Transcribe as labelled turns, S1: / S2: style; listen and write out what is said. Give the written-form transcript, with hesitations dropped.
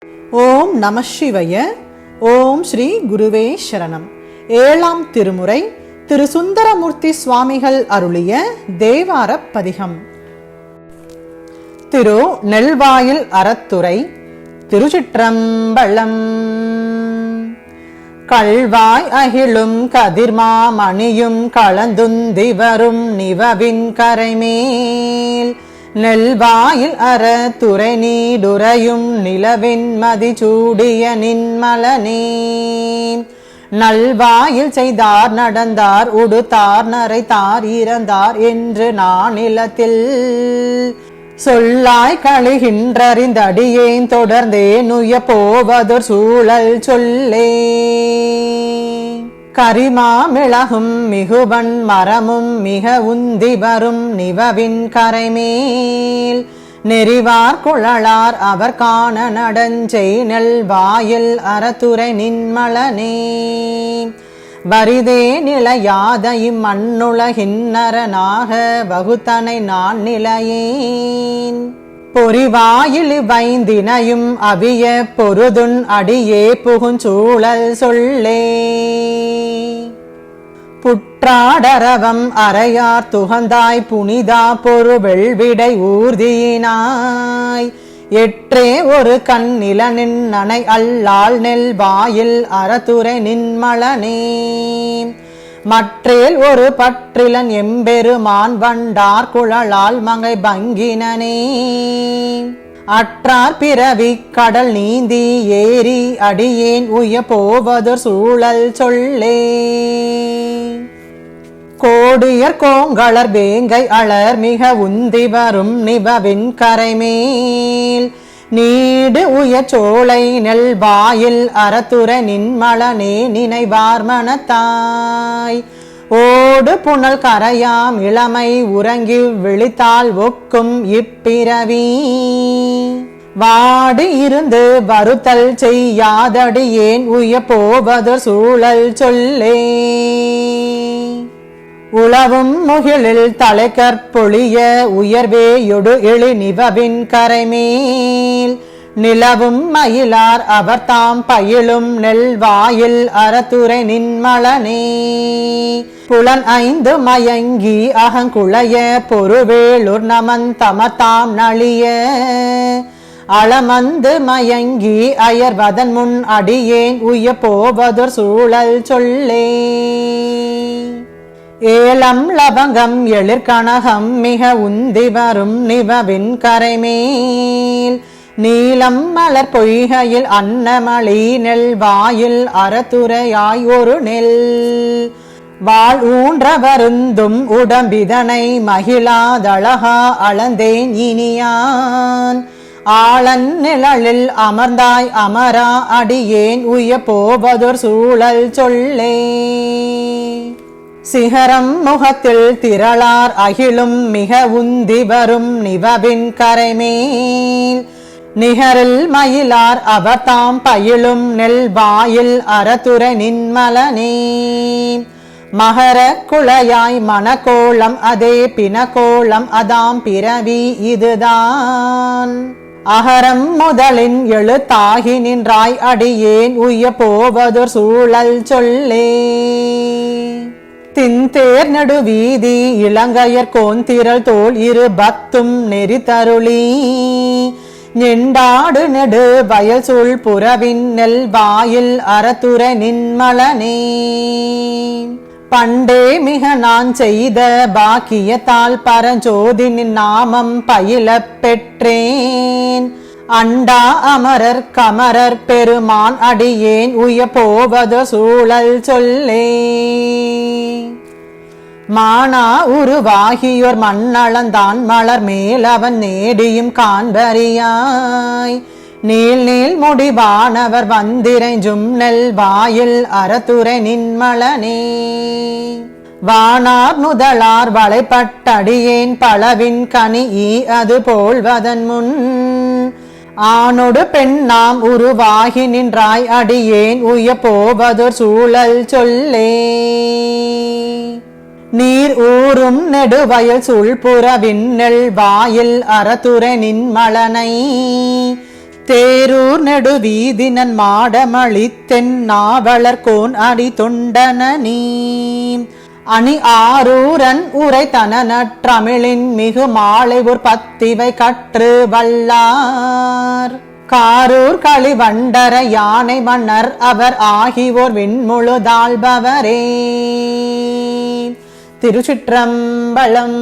S1: ஓம் நம சிவய. ஓம் ஸ்ரீ குருவே சரணம். ஏழாம் திருமுறை திரு சுந்தரமூர்த்தி சுவாமிகள் அருளிய தேவார பதிகம். திரு நெல்வாயில் அறத்துறை. திருச்சிற்றம்பலம். கள்வாய் அகிலும் கதிர்மாமணியும் கலந்துந்திவரும் நிவவின் கரைமேல் நெல்வாயில் அற துறை நீடுரையும் நிலவின் மதிசூடிய நின்மலனே. நல்வாயில் செய்தார் நடந்தார் உடுத்தார் நரைத்தார் இறந்தார் என்று நானிலத்தில் சொல்லாய் கழிகின்றறிந்தடியேன் தொடர்ந்தேனுய போவதொரு சூழல் சொல்லே. கரிமாமிளகும் மிகுவன் மரமும் மிக உந்தி வரும் நிவவின் கரைமேல் நெறிவார் குழலார் அவர் காண நடஞ்சை நெல்வாயில் அறத்துறை நின்மலனே. வரிதே நிலையாத இம்மண்ணுலகின்னரனாக வகுத்தனை நான் நிலையேன். பொறிவாயில் வைந்தினையும் அவிய பொருதுன் அடியே புகுஞ்சூழல் சொல்லே. புற்றாடரவம் அறையார் துகந்தாய் புனிதா பொரு வெள்விடை ஊர்தியினாய் எற்றே ஒரு கண் நிலனின் நனை அல்லால் நெல்வாயில் அறத்துறை நின்மலனே. மற்றேல் ஒரு பற்றிலன் எம்பெருமான் வண்டார் குழலால் மங்கை பங்கினனே. அற்றார் பிறவி கடல் நீந்தி ஏறி அடியேன் உய போவதொரு சூழல் சொல்லே. கோடியர் கோங்களர் வேங்கை அலர் மிக உந்தி வரும் நிபவின் கரைமேல் நீடு உயச்சோலை நெல்வாயில் அறத்துறை நின்மலனே நினைவார் மனத்தாய். ஓடு புனல் கரையாம் இளமை உறங்கி விழித்தால் ஒக்கும் இப்பிறவி வாடி இருந்து வருத்தல் செய்யாதடியேன் உய போவதொரு சூழல் சொல்லே. உளவும் முகிலில் தலை கற்பொழிய உயர்வேயொடு எழி நிவவின் கரைமேல் நிலவும் மயிலார் அவர் தாம் பயிலும் நெல்வாயில் அறத்துறை நின்மலனே. புலன் ஐந்து மயங்கி அகங்குளைய பொருவேளுர் நமன் தமத்தாம் நளிய அளமந்து மயங்கி அயர்வதன் முன் அடியேன் உய போவதொரு சூழல் சொல்லே. ஏலம் லபங்கம் எழிற்கனகம் மிக உந்தி வரும் நிவவின் கரைமேல் நீலம் மலர் பொய்கையில் அன்னமளி நெல்வாயில் அறத்துறையாய் ஒரு நெல் வாழ் ஊன்ற வருந்தும் உடம்பிதனை மகிழாதழகா அளந்தேன் இனியான் ஆளன் நிழலில் அமர்ந்தாய் அமரா அடியேன் உய போவதொரு சூழல் சொல்லே. சிகரம் முகத்தில் திரளார் அகிலும் மிக உந்தி வரும் நிவவின் கரைமேல் நிகரில் மயிலார் அவர் தாம் பயிலும் நெல்வாயில் அறத்துறை நின்மலனே. மகர குளையாய் மணக்கோளம் அதே பிணக்கோளம் அதாம் பிறவி இதுதான் அகரம் முதலின் எழுத்தாகி நின்றாய் அடியேன் உய போவதொரு சூழல் சொல்லே. தின்தேர் நடுவீதி இளங்கையர் கோந்திரல் தோல் இரு பத்தும் நெறி தருளி நெண்டாடு நெடு வயல் சூழ் புறவின் நெல்வாயில் அறத்துறை நின்மலனே. பண்டே மிக நான் செய்த பாக்கியத்தால் பரஞ்சோதினின் நாமம் பயில பெற்றேன். அண்டா அமரர் கமரர் பெருமான் அடியேன் உய போவதொரு சூழல் சொல்லே. மானா உருவாகியோர் மண்ணளந்தான் மலர் மேல் அவன் நேடியும் காண்பறியாய் நீள் நீள் முடிவானவர் வந்திரைஞ்சும் நெல்வாயில் அறத்துறை நின்மலனே. வானார் நுதலார் வளைப்பட்டடியேன் பலவின் கனி அது போல்வதன் முன் ஆணொடு பெண்ணாம் உருவாகி நின்றாய் அடியேன் உய போவதொரு சூழல் சொல்லே. நீர் ஊரும் நெடுவயல் சூழ்புறவின் நெல்வாயில் அறத்துறை நின்மலனை தேரூர் நெடுவீதினன் மாடமளித்தென் நாவலர்கோன் அடி தொண்டன நீ அணி ஆரூரன் உரை தனனற்றமிழின் மிகு மாலை ஒரு பத்திவை கற்று வல்லார் காரூர் களிவண்டர யானை மன்னர் அவர் ஆகியோர் விண்முழுதாள்பவரே. திருச்சிற்றம்பலம்.